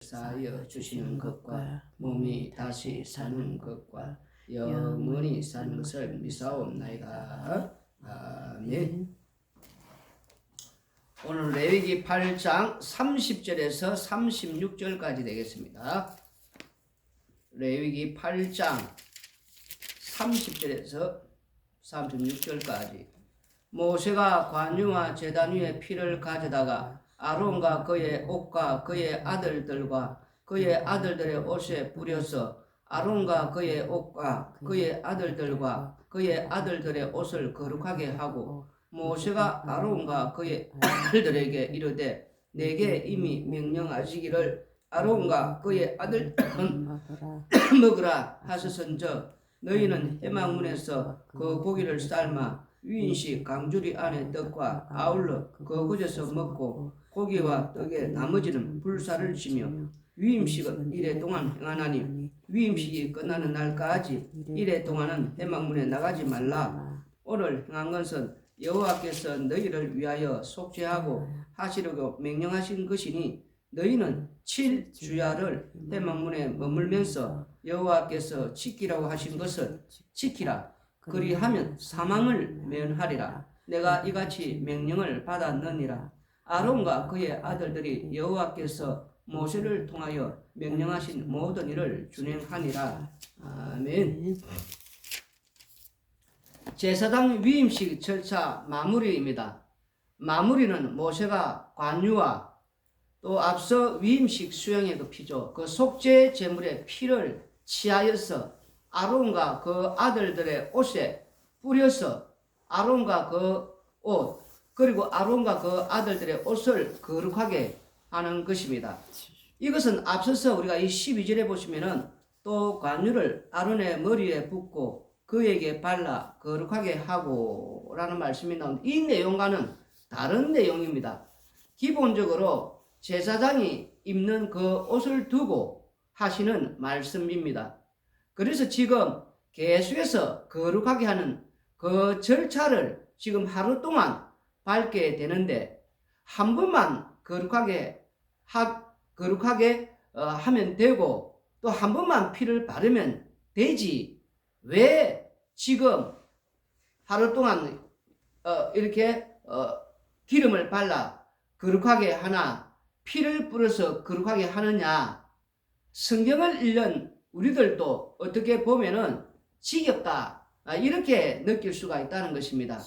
쌓여 주시는 것과 몸이 다시 사는 것과 영원히 사는 것을 믿사옵나이다. 아멘. 오늘 레위기 8장 30절에서 36절까지 되겠습니다. 레위기 8장 30절에서 36절까지. 모세가 관유와 제단 위에 피를 가져다가 아론과 그의 옷과 그의 아들들과 그의 아들들의 옷에 뿌려서 아론과 그의 옷과 그의 아들들과 그의 아들들의 옷을 거룩하게 하고, 모세가 아론과 그의 아들들에게 이르되 내게 이미 명령하시기를 아론과 그의 아들들은 먹으라 하셨은즉 너희는 해망문에서 그 고기를 삶아 위인식 강주리 안에 떡과 아울러 그곳에서 먹고 고기와 떡에 나머지는 불사를 지며 위임식은 이래 동안 행하나니 위임식이 끝나는 날까지 이래 동안은 해망문에 나가지 말라. 오늘 행한 것은 여호와께서 너희를 위하여 속죄하고 하시려고 명령하신 것이니 너희는 7주야를 해망문에 머물면서 여호와께서 지키라고 하신 것을 지키라. 그리하면 사망을 면하리라. 내가 이같이 명령을 받았느니라. 아론과 그의 아들들이 여호와께서 모세를 통하여 명령하신 모든 일을 준행하니라. 아멘. 제사장 위임식 절차 마무리입니다. 마무리는 모세가 관유와 또 앞서 위임식 수양의 그 피죠. 그 속죄 제물의 피를 취하여서 아론과 그 아들들의 옷에 뿌려서 아론과 그 옷, 그리고 아론과 그 아들들의 옷을 거룩하게 하는 것입니다. 이것은 앞서서 우리가 이 12절에 보시면은 또 관유를 아론의 머리에 붓고 그에게 발라 거룩하게 하고 라는 말씀이 나오는데, 이 내용과는 다른 내용입니다. 기본적으로 제사장이 입는 그 옷을 두고 하시는 말씀입니다. 그래서 지금 계속해서 거룩하게 하는 그 절차를 지금 하루 동안 밟게 되는데, 한 번만 거룩하게 하면 되고 또 한 번만 피를 바르면 되지, 왜 지금 하루 동안 이렇게 기름을 발라 거룩하게 하나, 피를 뿌려서 거룩하게 하느냐? 성경을 읽는 우리들도 어떻게 보면은 지겹다, 이렇게 느낄 수가 있다는 것입니다.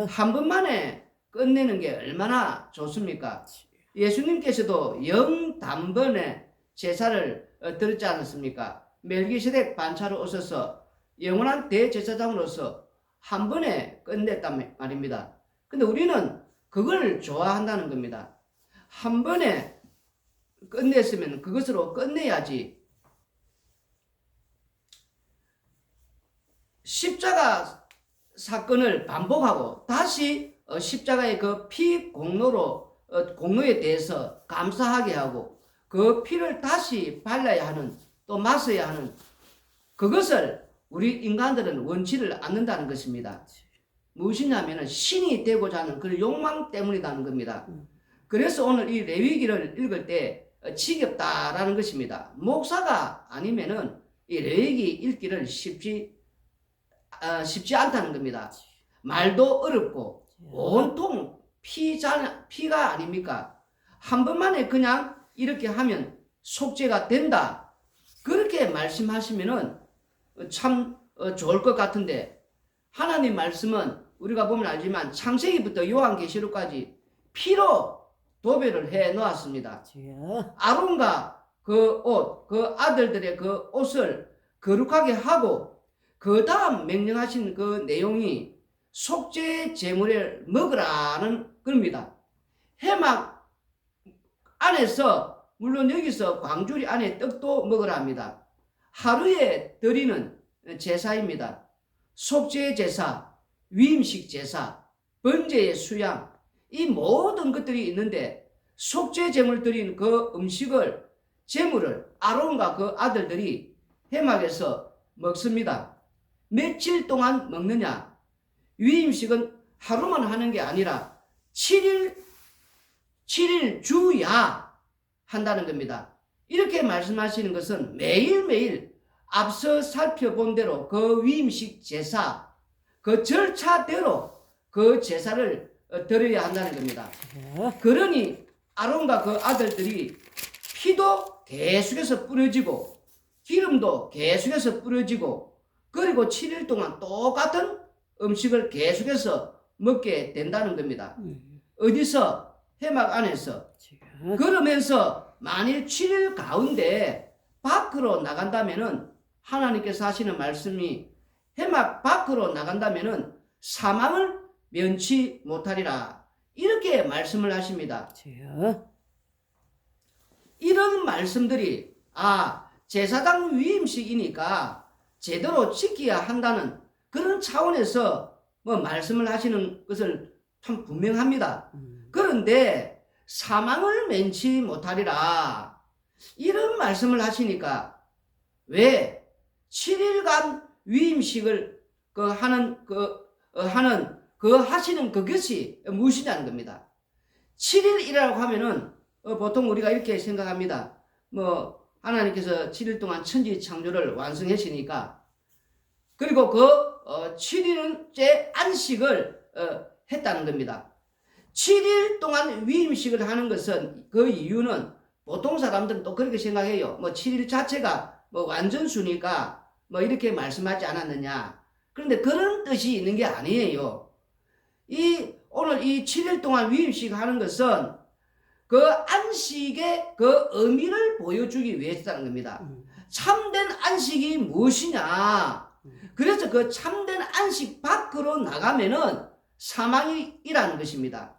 한 번만에 끝내는 게 얼마나 좋습니까? 예수님께서도 영단번에 제사를 드렸지 않았습니까? 멜기세덱 반차로 오셔서 영원한 대제사장으로서 한 번에 끝냈단 말입니다. 근데 우리는 그걸 좋아한다는 겁니다. 한 번에 끝냈으면 그것으로 끝내야지. 십자가 사건을 반복하고 다시 십자가의 그 피 공로에 대해서 감사하게 하고 그 피를 다시 발라야 하는, 또 마셔야 하는, 그것을 우리 인간들은 원치를 않는다는 것입니다. 무엇이냐면 신이 되고자 하는 그 욕망 때문이라는 겁니다. 그래서 오늘 이 레위기를 읽을 때 지겹다라는 것입니다. 목사가 아니면은 이 레위기 읽기를 쉽지 않다는 겁니다. 말도 어렵고 온통 피가 아닙니까? 한 번만에 그냥 이렇게 하면 속죄가 된다, 그렇게 말씀하시면은 참 좋을 것 같은데, 하나님 말씀은 우리가 보면 알지만 창세기부터 요한계시록까지 피로 도배를 해 놓았습니다. 아론과 그 옷, 그 아들들의 그 옷을 거룩하게 하고 그 다음 명령하신 그 내용이 속죄 제물을 먹으라는 겁니다. 해막 안에서, 물론 여기서 광주리 안에 떡도 먹으라 합니다. 하루에 드리는 제사입니다. 속죄 제사, 위임식 제사, 번제의 수양, 이 모든 것들이 있는데 속죄 제물 드린 그 음식을, 제물을 아론과 그 아들들이 해막에서 먹습니다. 며칠 동안 먹느냐? 위임식은 하루만 하는 게 아니라 7일 주야 한다는 겁니다. 이렇게 말씀하시는 것은 매일매일 앞서 살펴본 대로 그 위임식 제사, 그 절차대로 그 제사를 드려야 한다는 겁니다. 그러니 아론과 그 아들들이 피도 계속해서 뿌려지고 기름도 계속해서 뿌려지고 그리고 7일 동안 똑같은 음식을 계속해서 먹게 된다는 겁니다. 어디서? 회막 안에서. 그러면서 만일 7일 가운데 밖으로 나간다면은 하나님께서 하시는 말씀이 회막 밖으로 나간다면은 사망을 면치 못하리라. 이렇게 말씀을 하십니다. 이런 말씀들이 제사장 위임식이니까 제대로 지켜야 한다는 그런 차원에서 말씀을 하시는 것을 참 분명합니다. 그런데 사망을 면치 못하리라 이런 말씀을 하시니까 왜 7일간 위임식을 하시는 그것이 무엇이냐는 겁니다. 7일이라고 하면은 보통 우리가 이렇게 생각합니다. 하나님께서 7일 동안 천지 창조를 완성하시니까 그리고 그 7일째 안식을 했다는 겁니다. 7일 동안 위임식을 하는 것은 그 이유는 보통 사람들은 또 그렇게 생각해요. 7일 자체가 완전수니까 이렇게 말씀하지 않았느냐. 그런데 그런 뜻이 있는 게 아니에요. 오늘 이 7일 동안 위임식 하는 것은 그 안식의 그 의미를 보여주기 위해서라는 겁니다. 참된 안식이 무엇이냐. 그래서 그 참된 안식 밖으로 나가면은 사망이라는 것입니다.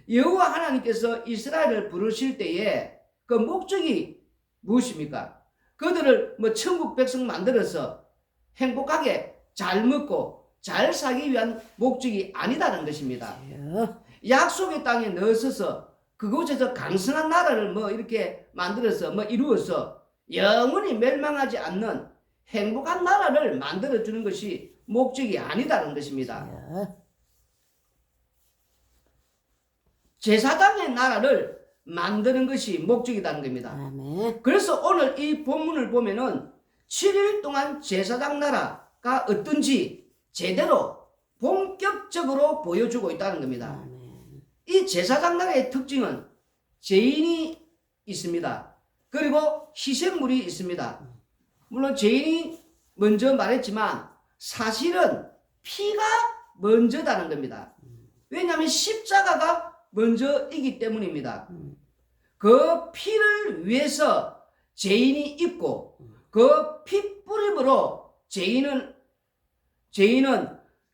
여호와 하나님께서 이스라엘을 부르실 때에 그 목적이 무엇입니까? 그들을 천국 백성 만들어서 행복하게 잘 먹고 잘 살기 위한 목적이 아니다는 것입니다. 약속의 땅에 넣어서 그곳에서 강성한 나라를 이렇게 만들어서 이루어서 영원히 멸망하지 않는 행복한 나라를 만들어주는 것이 목적이 아니다는 것입니다. 제사장의 나라를 만드는 것이 목적이라는 겁니다. 그래서 오늘 이 본문을 보면은 7일 동안 제사장 나라가 어떤지 제대로 본격적으로 보여주고 있다는 겁니다. 이 제사장 나라의 특징은 죄인이 있습니다. 그리고 희생물이 있습니다. 물론 죄인이 먼저 말했지만 사실은 피가 먼저다는 겁니다. 왜냐하면 십자가가 먼저이기 때문입니다. 그 피를 위해서 죄인이 있고 그 피 뿌림으로 죄인은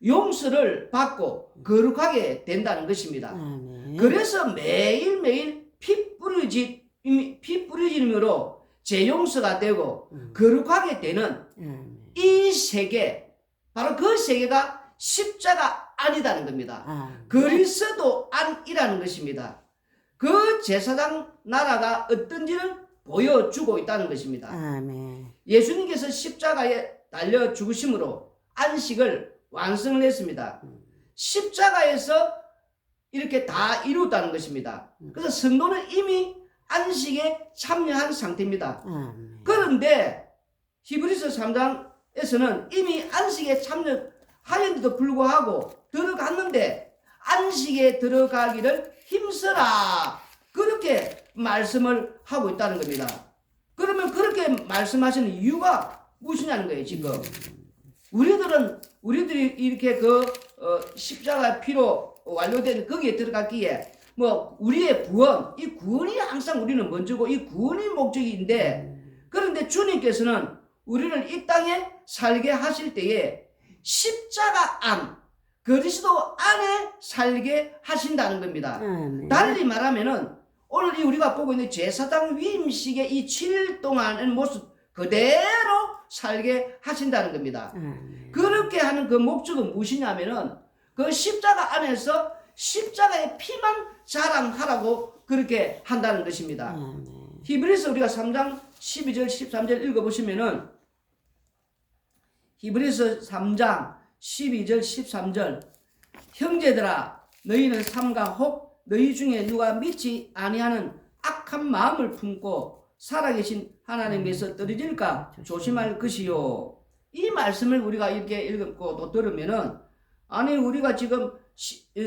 용서를 받고 거룩하게 된다는 것입니다. 그래서 매일매일 피 뿌려짐으로 죄 용서가 되고 거룩하게 되는 이 세계, 바로 그 세계가 십자가 안이라는 겁니다. 그리스도 안이라는 것입니다. 그 제사장 나라가 어떤지를 보여주고 있다는 것입니다. 예수님께서 십자가에 달려 죽으심으로 안식을 완성을 했습니다. 십자가에서 이렇게 다 이루었다는 것입니다. 그래서 성도는 이미 안식에 참여한 상태입니다. 그런데 히브리서 3장에서는 이미 안식에 참여하였는데도 불구하고 들어갔는데 안식에 들어가기를 힘써라 그렇게 말씀을 하고 있다는 겁니다. 그러면 그렇게 말씀하시는 이유가 무엇이냐는 거예요. 지금 우리들이 이렇게 십자가 피로 완료된 거기에 들어갔기에 우리의 구원, 이 구원이 항상 우리는 먼저고 이 구원이 목적인데, 그런데 주님께서는 우리를 이 땅에 살게 하실 때에 십자가 안, 그리스도 안에 살게 하신다는 겁니다. 달리 말하면은 오늘 우리가 보고 있는 제사장 위임식의 이 7일 동안의 모습 그대로 살게 하신다는 겁니다. 그렇게 하는 그 목적은 무엇이냐면은 그 십자가 안에서 십자가의 피만 자랑하라고 그렇게 한다는 것입니다. 히브리서 우리가 3장 12절 13절 읽어보시면은 히브리서 3장 12절 13절 형제들아 너희는 삼가 혹 너희 중에 누가 믿지 아니하는 악한 마음을 품고 살아계신 하나님께서 떨어질까 조심할 것이요. 이 말씀을 우리가 이렇게 읽고 또 들으면은 아니 우리가 지금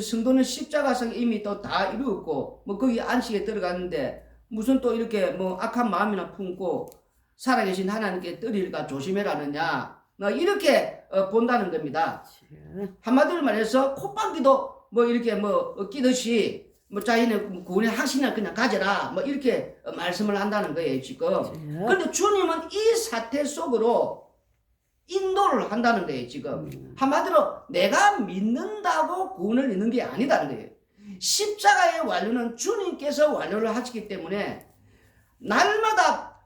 성도는 십자가상 이미 또 다 이루었고 뭐 거기 안식에 들어갔는데 무슨 또 이렇게 뭐 악한 마음이나 품고 살아계신 하나님께 떨어질까 조심해라느냐 이렇게 본다는 겁니다. 한마디로 말해서 콧방귀도 뭐 이렇게 뭐 끼듯이 뭐 자기네 구원의 확신을 그냥 가져라 뭐 이렇게 말씀을 한다는 거예요 지금. 그런데 주님은 이 사태 속으로 인도를 한다는 거예요 지금. 한마디로 내가 믿는다고 구원을 얻는 게 아니다는 거예요. 십자가의 완료는 주님께서 완료를 하시기 때문에 날마다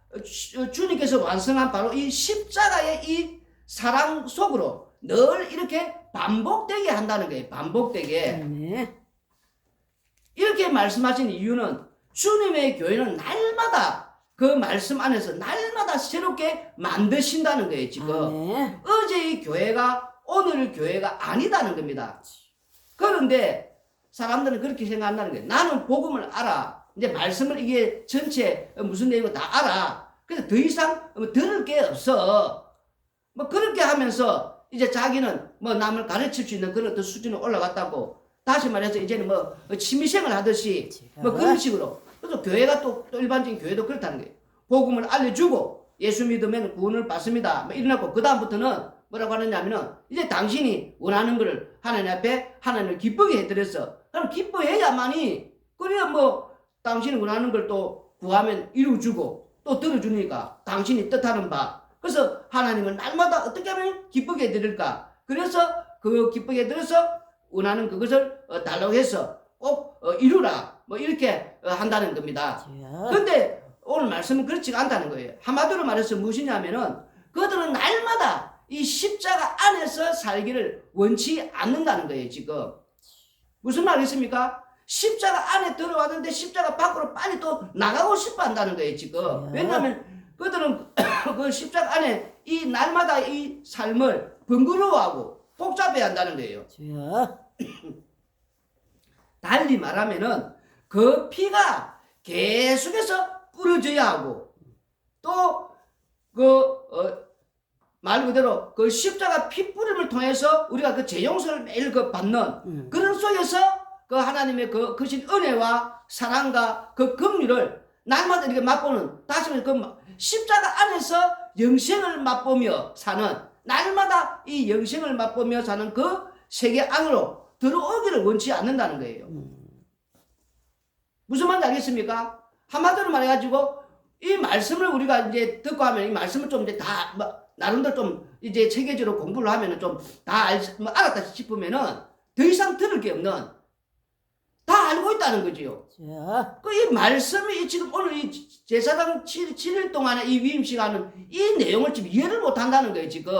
주님께서 완성한 바로 이 십자가의 이 사랑 속으로 늘 이렇게 반복되게 한다는 거예요. 반복되게. 네. 이렇게 말씀하신 이유는 주님의 교회는 날마다 그 말씀 안에서 날마다 새롭게 만드신다는 거예요 지금. 네. 어제의 교회가 오늘 교회가 아니다는 겁니다. 그런데 사람들은 그렇게 생각한다는 거예요. 나는 복음을 알아. 이제 말씀을 이게 전체 무슨 내용을 다 알아. 그래서 더 이상 들을 게 없어. 뭐 그렇게 하면서 이제 자기는 뭐 남을 가르칠 수 있는 그런 어떤 수준에 올라갔다고. 다시 말해서 이제는 뭐 취미생활 하듯이 뭐 그런 식으로. 그래서 교회가 또 일반적인 교회도 그렇다는 거예요. 복음을 알려주고 예수 믿으면 구원을 받습니다. 뭐 이러고 그 다음부터는 뭐라고 하느냐면은 이제 당신이 원하는 것을 하나님 앞에 하나님을 기쁘게 해드렸어. 그럼 기뻐해야만이 그래야 뭐 당신이 원하는 걸 또 구하면 이루어주고 또 들어주니까 당신이 뜻하는 바. 그래서 하나님은 날마다 어떻게 하면 기쁘게 해드릴까. 그래서 그 기쁘게 해드려서 원하는 그것을 달라고 해서 꼭 이루라. 뭐 이렇게 한다는 겁니다. 그런데 오늘 말씀은 그렇지가 않다는 거예요. 한마디로 말해서 무엇이냐면은 그들은 날마다 이 십자가 안에서 살기를 원치 않는다는 거예요 지금. 무슨 말이겠습니까? 십자가 안에 들어왔는데 십자가 밖으로 빨리 또 나가고 싶어 한다는 거예요 지금. 왜냐하면 그들은 그 십자가 안에 이 날마다 이 삶을 번거로워하고 복잡해 한다는 거예요. 달리 말하면은 그 피가 계속해서 뿌려져야 하고 또 말 그대로 그 십자가 피 뿌림을 통해서 우리가 그 죄용서를 매일 받는 그런 속에서 그 하나님의 그 크신 은혜와 사랑과 그 긍휼을 날마다 이렇게 맛보는 다시 말해서 그 십자가 안에서 영생을 맛보며 사는 날마다 이 영생을 맛보며 사는 그 세계 안으로 들어오기를 원치 않는다는 거예요. 무슨 말인지 알겠습니까? 한마디로 말해가지고 이 말씀을 우리가 이제 듣고 하면 이 말씀을 좀 이제 다 나름대로 좀 이제 체계적으로 공부를 하면은 좀 다 알았다 싶으면은 더 이상 들을 게 없는 다 알고 있다는 거지요. 그 이 말씀이 지금 오늘 이 제사장 7일 동안에 이 위임 시간은 이 내용을 지금 이해를 못 한다는 거예요 지금.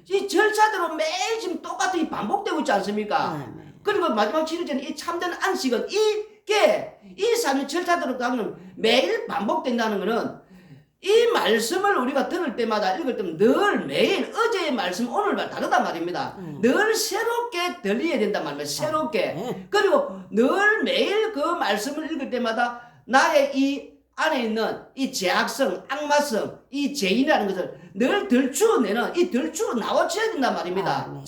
이 절차대로 매일 지금 똑같이 반복되고 있지 않습니까? 그리고 마지막 7일째는 이 참된 안식은 이게 이 삶의 절차대로 가면 매일 반복된다는 것은 이 말씀을 우리가 들을 때마다 읽을 때면 늘 매일 어제의 말씀 오늘과 다르단 말입니다. 늘 새롭게 들려야 된단 말입니다. 새롭게. 그리고 늘 매일 그 말씀을 읽을 때마다 나의 이 안에 있는 이 제약성, 악마성, 이 죄인이라는 것을 늘 들추어내는 이 들추어 나와줘야 된단 말입니다.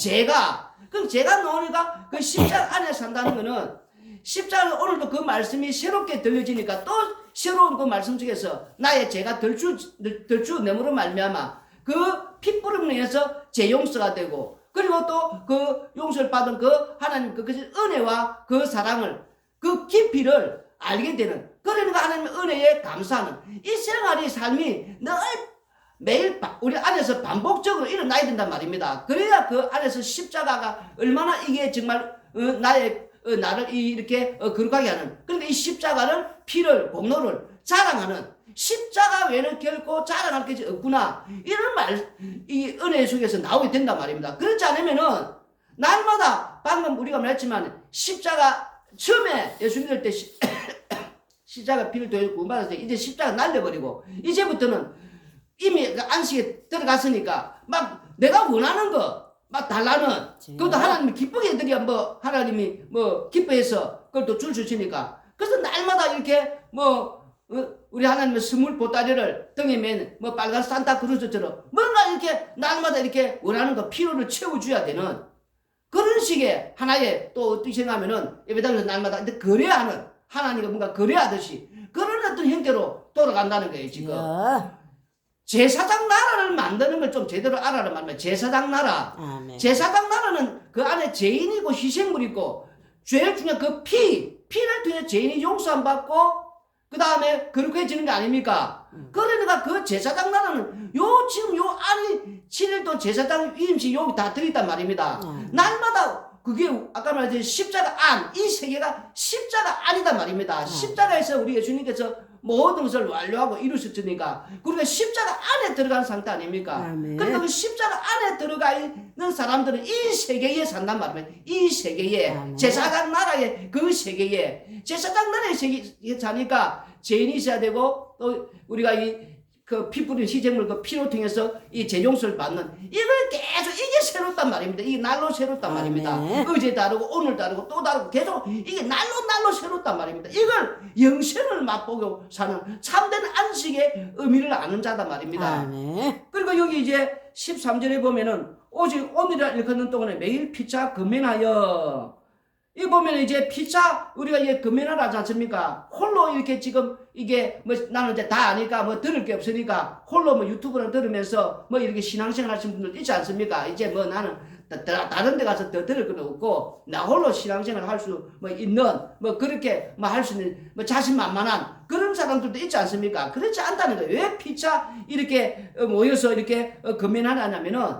그럼 제가 나오니까 그 십자가 안에 산다는 거는 십자가는 오늘도 그 말씀이 새롭게 들려지니까 또 새로운 그 말씀 속에서 나의 죄가 들추어내므로 말미암아 그 핏부름을 인해서 재용서가 되고 그리고 또 그 용서를 받은 그 하나님 그 은혜와 그 사랑을 그 깊이를 알게 되는 그러니까 하나님의 은혜에 감사하는 이 생활의 삶이 늘 매일 우리 안에서 반복적으로 일어나야 된단 말입니다. 그래야 그 안에서 십자가가 얼마나 이게 정말 나를 이렇게 거룩하게 하는 그런데 이 십자가는 피를 공로를 자랑하는 십자가 외에는 결코 자랑할 것이 없구나 이런 이 은혜 속에서 나오게 된단 말입니다. 그렇지 않으면은 날마다 방금 우리가 말했지만 십자가 처음에 예수 믿을 때 십자가 피를 통해 구원받았을 때 이제 십자가 날려버리고 이제부터는 이미 안식에 들어갔으니까 막 내가 원하는 거 막 달라는 그것도 하나님이 기쁘게 해드려야 뭐 하나님이 뭐 기뻐해서 그걸 또 줄 수 있으니까 그래서 날마다 이렇게 우리 하나님의 선물 보따리를 등에 맨 뭐 빨간 산타크루즈처럼 뭔가 이렇게 날마다 이렇게 원하는 거 필요를 채워줘야 되는 그런 식의 하나의 또 어떻게 생각하면은 예배당에서 날마다 거래하는 하나님과 뭔가 거래하듯이 그런 어떤 형태로 돌아간다는 거예요 지금. 제사장 나라를 만드는 걸 좀 제대로 알아라 말이야. 제사장 나라. 아멘. 제사장 나라는 그 안에 죄인이고 희생물이 있고 제일 중요한 그 피를 통해 죄인이 용서 받고 그 다음에 거룩해지는 게 아닙니까? 그러니까 그 제사장 나라는 지금 요 안에 7일 동안 제사장 위임식 여기 다 들어있단 말입니다. 날마다 그게 아까 말했듯이 십자가 안, 이 세계가 십자가 안이단 말입니다. 십자가에서 우리 예수님께서 모든 것을 완료하고 이루셨으니까 그러니까 십자가 안에 들어간 상태 아닙니까? 아멘. 그러니까 그 십자가 안에 들어가 있는 사람들은 이 세계에 산단 말입니다. 이 세계에 아멘. 제사장 나라의 그 세계에 제사장 나라의 세계에 사니까 죄인이 있어야 되고 또 우리가 그 피 뿌린 희생물 그 피로 통해서 이 재용서를 받는 이걸 계속 이게 새롭단 말입니다. 이게 날로 새롭단 말입니다. 어제 다르고 오늘 다르고 또 다르고 계속 이게 날로 새롭단 말입니다. 이걸 영생을 맛보고 사는 참된 안식의 의미를 아는 자단 말입니다. 그리고 여기 이제 13절에 보면은 오직 오늘이라 일컫는 동안에 매일 피차 금면하여 이 보면 이제 피차 우리가 이제 금면을 하지 않습니까? 홀로 이렇게 지금 이게 뭐 나는 이제 다 아니까 뭐 들을 게 없으니까 홀로 뭐 유튜브를 들으면서 뭐 이렇게 신앙생활 하시는 분들 있지 않습니까? 이제 뭐 나는 다른 데 가서 더 들을 건 없고 나 홀로 신앙생활 할 수 뭐 있는 뭐 그렇게 뭐 할 수 있는 뭐 자신만만한 그런 사람들도 있지 않습니까? 그렇지 않다는 거예요. 왜 피차 이렇게 모여서 이렇게 금면을 하냐면은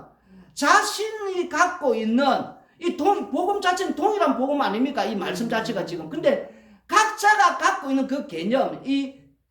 자신이 갖고 있는 이 복음 자체는 동일한 복음 아닙니까? 이 말씀 자체가 지금. 근데 각자가 갖고 있는 그 개념,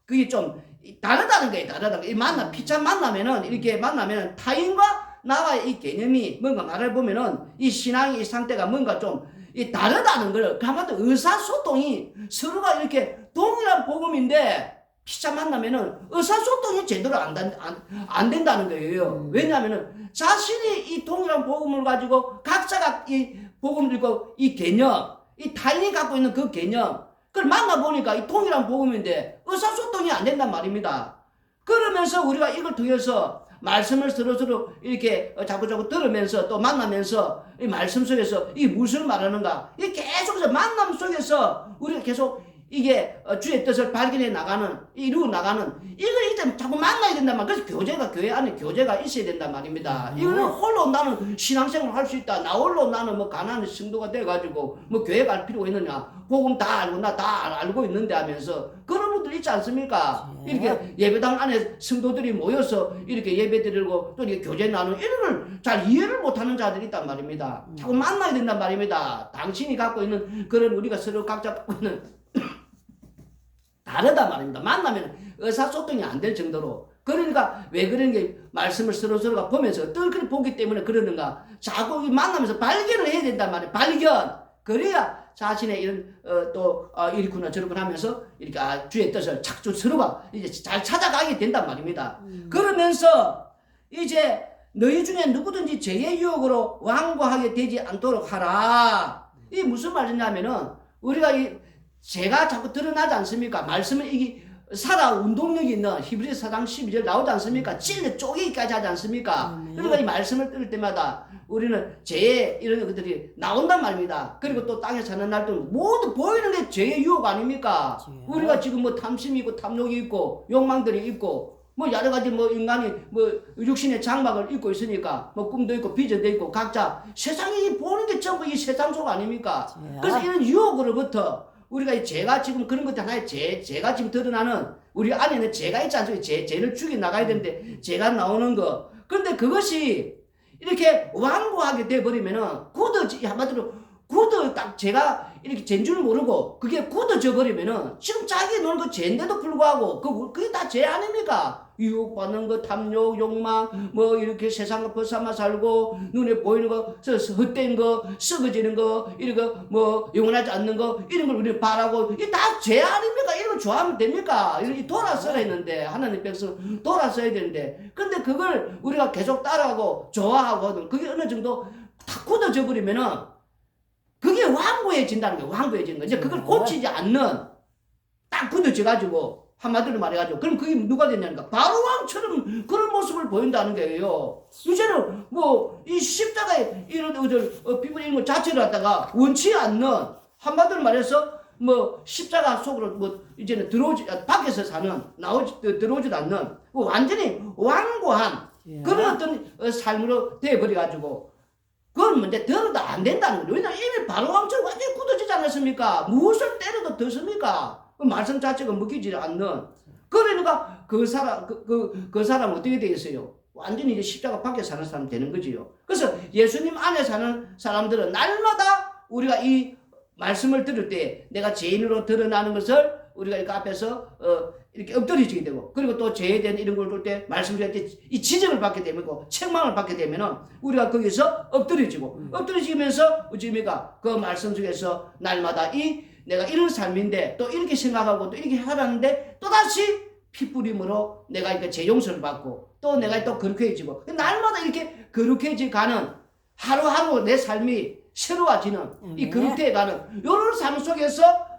그게 좀 다르다는 거예요. 다르다는 거예요. 피차 만나면은, 이렇게 만나면은 타인과 나와의 이 개념이 뭔가 말해보면은 이 신앙의 이 상태가 뭔가 좀 다르다는 걸, 한마디로 의사소통이 서로가 이렇게 동일한 복음인데 피차 만나면은 의사소통이 제대로 안 된다는 거예요. 왜냐하면은 자신이 이 동일한 복음을 가지고 각자가 이 복음을 읽고 이 개념, 이 타인이 갖고 있는 그 개념, 그걸 만나보니까 이 동일한 복음인데 의사소통이 안 된단 말입니다. 그러면서 우리가 이걸 통해서 말씀을 서로서로 이렇게 자꾸 들으면서 또 만나면서 이 말씀 속에서 이 무엇을 말하는가, 이 계속해서 만남 속에서 우리가 계속 이게 주의 뜻을 발견해 나가는, 이루어 나가는, 이걸 이제 자꾸 만나야 된단 말이야. 그래서 교회 안에 교제가 있어야 된단 말입니다. 이거는 홀로 나는 신앙생활 할 수 있다. 나 홀로 나는 뭐 가난한 성도가 돼가지고 뭐 교회 갈 필요가 있느냐. 복음 다 알고 나 다 알고 있는데 하면서 그런 분들 있지 않습니까? 이렇게 예배당 안에 성도들이 모여서 이렇게 예배 드리고 또 이렇게 교제 나누는 이런 걸 잘 이해를 못하는 자들이 있단 말입니다. 자꾸 만나야 된단 말입니다. 당신이 갖고 있는 그런 우리가 서로 각자 갖고 있는 다르다 말입니다. 만나면 의사소통이 안 될 정도로. 그러니까 왜 그런 게 말씀을 서로가 보면서 어떻게 보기 때문에 그러는가. 자꾸 만나면서 발견을 해야 된단 말이에요. 발견. 그래야 자신의 이런 이렇구나 저렇구나 하면서 이렇게 주의 뜻을 착주 서로가 이제 잘 찾아가게 된단 말입니다. 그러면서 이제 너희 중에 누구든지 죄의 유혹으로 완고하게 되지 않도록 하라. 이 무슨 말이냐면은 우리가 죄가 자꾸 드러나지 않습니까? 말씀은 이게 살아 운동력이 있는 히브리서 4장 12절 나오지 않습니까? 찔러 쪼개기까지 하지 않습니까? 그러니까 이 말씀을 들을 때마다 우리는 죄의 이런 것들이 나온단 말입니다. 그리고 또 땅에 사는 날도 모두 보이는 게 죄의 유혹 아닙니까? 우리가 지금 뭐 탐심이 있고 탐욕이 있고 욕망들이 있고 뭐 여러 가지 뭐 인간이 뭐 육신의 장막을 입고 있으니까 뭐 꿈도 있고 비전도 있고 각자 세상이 보는 게 전부 이 세상 속 아닙니까? 그래서 이런 유혹으로부터 우리가 죄가 지금 그런 것들 하나의 죄가 지금 드러나는 우리 안에는 죄가 있지 않습니까? 죄를 죽여 나가야 되는데 죄가 나오는 거. 그런데 그것이 이렇게 완고하게 돼버리면은 한마디로 딱 죄가 이렇게 죄인 줄 모르고 그게 굳어져 버리면은 지금 자기 노는 거 죄인데도 불구하고 그게 다 죄 아닙니까? 유혹받는 거, 탐욕, 욕망, 뭐 이렇게 세상을 벗삼아 살고 눈에 보이는 거, 헛된 거, 썩어지는 거, 이런 거, 뭐 영원하지 않는 거, 이런 걸 우리 바라고 이게 다 죄 아닙니까? 이런 거 좋아하면 됩니까? 이렇게 돌아서야 했는데 하나님 백성 돌아서야 되는데 근데 그걸 우리가 계속 따라하고 좋아하고 그게 어느 정도 다 굳어져 버리면은 그게 완고해진다는 거예요. 완고해지는 거. 이제 그걸 고치지 않는 딱 굳어져 가지고 한마디로 말해가지고 그럼 그게 누가 됐냐니까 바로왕처럼 그런 모습을 보인다는 거예요. 이제는 뭐 이 십자가에 이런 피부에 있는 것 자체를 갖다가 원치 않는 한마디로 말해서 뭐 십자가 속으로 뭐 이제는 밖에서 사는 들어오지도 않는 완전히 완고한 그런 어떤 삶으로 돼버려가지고 그건 문제 들어도 안 된다는 거죠. 왜냐면 이미 바로왕처럼 완전히 굳어지지 않았습니까? 무엇을 때려도 덧습니까? 그 말씀 자체가 먹히지 않는. 그러니까 그 사람 어떻게 되겠어요? 완전히 이제 십자가 밖에 사는 사람 되는 거지요. 그래서 예수님 안에 사는 사람들은 날마다 우리가 이 말씀을 들을 때 내가 죄인으로 드러나는 것을 우리가 이렇게 앞에서 이렇게 엎드려지게 되고 그리고 또 죄에 대한 이런 걸 볼 때 말씀드릴 때 이 지적을 받게 되고 책망을 받게 되면은 우리가 거기서 엎드려지면서 어찌입니까? 그 말씀 중에서 날마다 내가 이런 삶인데 또 이렇게 생각하고 또 이렇게 살았는데 또다시 피뿌림으로 내가 이렇게 죄 용서를 받고 또 내가 또 거룩해지고 날마다 이렇게 거룩해져 가는 하루하루 내 삶이 새로워지는 이 거룩해 가는 이런 삶 속에서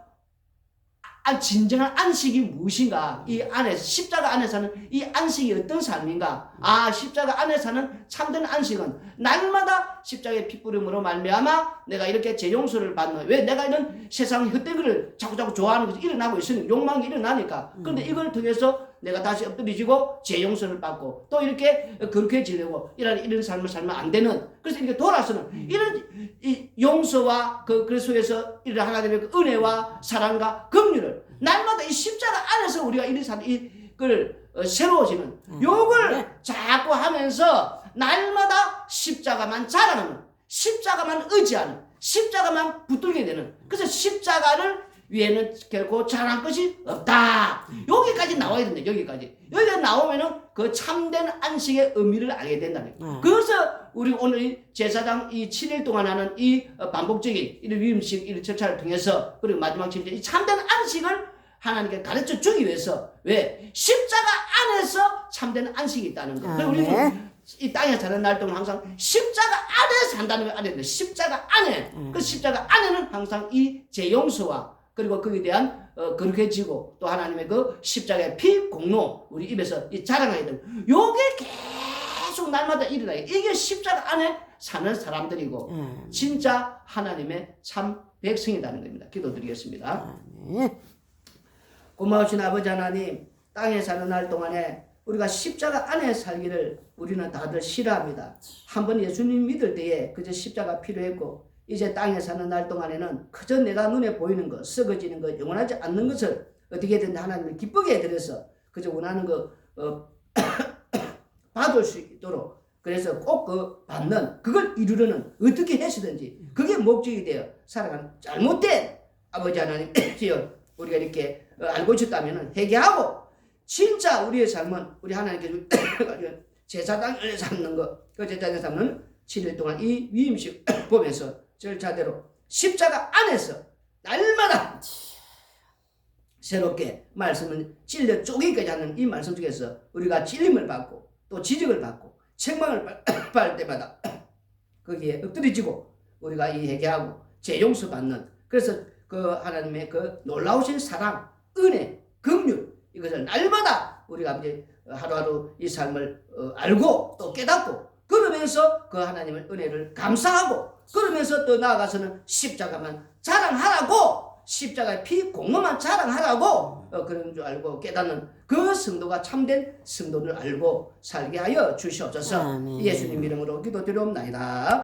진정한 안식이 무엇인가? 이 안에서 십자가 안에 사는 이 안식이 어떤 삶인가? 십자가 안에 사는 참된 안식은 날마다 십자가의 핏부림으로 말미암아 내가 이렇게 제 용서를 받는 왜 내가 이런 세상 헛된 거를 자꾸자꾸 좋아하는 것이 일어나고 있으니 욕망이 일어나니까 그런데 이걸 통해서 내가 다시 엎드려지고 제 용서를 받고 또 이렇게 그렇게 지내고 이런 삶을 살면 안 되는 그래서 이렇게 돌아서는 이런 이 용서와 그 속에서 이런 하나님의 그 은혜와 사랑과 긍휼을 날마다 이 십자가 안에서 우리가 이걸 새로워지는 요걸 자꾸 하면서 날마다 십자가만 자랑하는 십자가만 의지하는 십자가만 붙들게 되는 그래서 십자가를 위에는 결코 자랑할 것이 없다. 여기까지 나와야 된다. 여기까지 나오면은 그 참된 안식의 의미를 알게 된다는 거예요. 그래서 우리 오늘 제사장 이 7일 동안 하는 이 반복적인 이 위임식 이 절차를 통해서 그리고 마지막 7일 이 참된 안식을 하나님께 가르쳐 주기 위해서 왜 십자가 안에서 참된 안식이 있다는 거예요. 그리고 우리는 이 땅에 사는 날 동안 항상 십자가 안에 산다는 걸 알아야 돼요. 십자가 안에 그 십자가 안에는 항상 이 제 용서와 그리고 거기에 대한 거룩해지고 또 하나님의 그 십자가의 피 공로 우리 입에서 이 자랑해야 되는 요게 계속 날마다 일어나요. 이게 십자가 안에 사는 사람들이고 진짜 하나님의 참 백성이라는 겁니다. 기도드리겠습니다. 고마우신 아버지 하나님 땅에 사는 날 동안에 우리가 십자가 안에 살기를 우리는 다들 싫어합니다. 한번 예수님 믿을 때에 그저 십자가 필요했고 이제 땅에 사는 날 동안에는 그저 내가 눈에 보이는 것, 썩어지는 것, 영원하지 않는 것을 어떻게든 하나님을 기쁘게 해드려서 그저 원하는 거 받을 수 있도록 그래서 꼭 그 받는 그걸 이루려는 어떻게 해서든지 그게 목적이 되어 살아가는 잘못된 아버지 하나님 우리가 이렇게 알고 있었다면 회개하고 진짜 우리의 삶은 우리 하나님께 제사장을 삼는 것, 그 제사장을 삼는 7일 동안 이 위임식 보면서 절차대로 십자가 안에서 날마다 새롭게 말씀은 찔려 쪼개기까지 하는 이 말씀 중에서 우리가 찔림을 받고 또 지적을 받고 책망을 받을 때마다 거기에 엎드려지고 우리가 이 회개하고 재용서 받는 그래서 그 하나님의 그 놀라우신 사랑, 은혜, 긍휼 이것을 날마다 우리가 이제 하루하루 이 삶을 알고 또 깨닫고 그러면서 그 하나님의 은혜를 감사하고 그러면서 또 나아가서는 십자가만 자랑하라고 십자가의 피 공로만 자랑하라고 그런 줄 알고 깨닫는 그 성도가 참된 성도를 알고 살게 하여 주시옵소서. 예수님 이름으로 기도드리옵나이다.